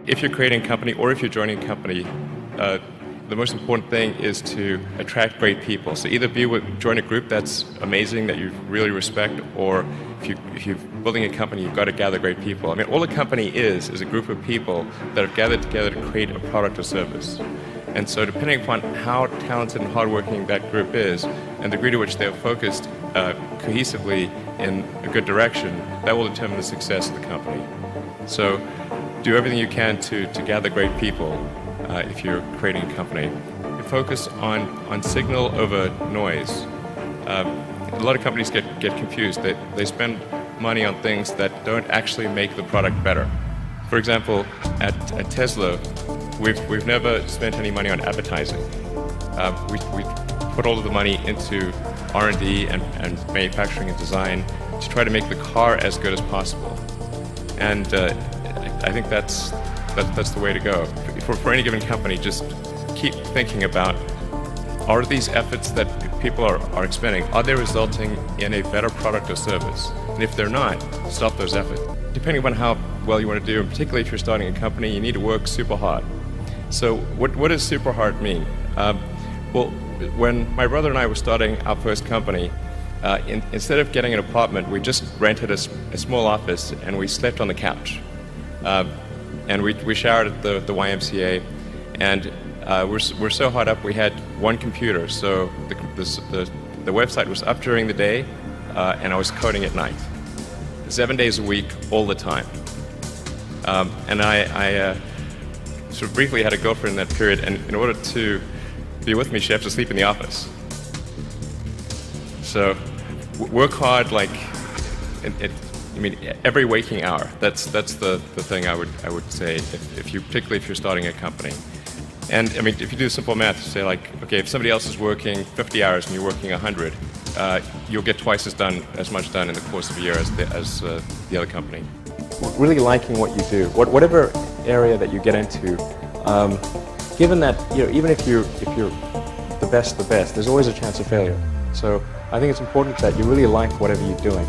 if you're creating a company or if you're joining a company, the most important thing is to attract great people. So either join a group that's amazing, that you really respect, or if you're building a company, you've got to gather great people. I mean, all a company is a group of people that have gathered together to create a product or service. And so depending upon how talented and hardworking that group is, and the degree to which they're focused cohesively in a good direction, that will determine the success of the company. So do everything you can to gather great people if you're creating a company. You focus on signal over noise. A lot of companies get confused. They spend money on things that don't actually make the product better. For example, at Tesla, we've never spent any money on advertising. We put all of the money into R&D and manufacturing and design to try to make the car as good as possible. And I think that's the way to go. For any given company, just keep thinking about, are these efforts that people are expending, are they resulting in a better product or service? And if they're not, stop those efforts. Depending on how well you want to do, and particularly if you're starting a company, you need to work super hard. So what does super hard mean? Well, when my brother and I were starting our first company, instead of getting an apartment, we just rented a small office and we slept on the couch. And we showered at the YMCA, and we're so hard up we had one computer, so the website was up during the day, and I was coding at night, 7 days a week, all the time. And I sort of briefly had a girlfriend in that period, and in order to be with me, she had to sleep in the office. So work hard, like every waking hour. That's the thing I would say, particularly if you're starting a company. And I mean, if you do simple math, say like, okay, if somebody else is working 50 hours and you're working 100, you'll get twice as much done in the course of a year as the other company. Really liking what you do, whatever area that you get into, given that even if you're the best, there's always a chance of failure. So I think it's important that you really like whatever you're doing.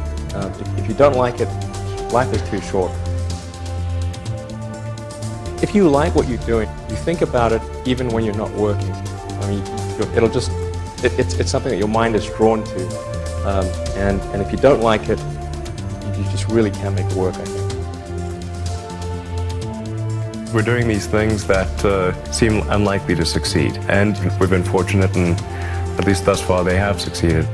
If you don't like it, life is too short. If you like what you're doing, you think about it even when you're not working. I mean, it's something that your mind is drawn to. And if you don't like it, you just really can't make it work, I think. We're doing these things that seem unlikely to succeed, and we've been fortunate, and at least thus far they have succeeded.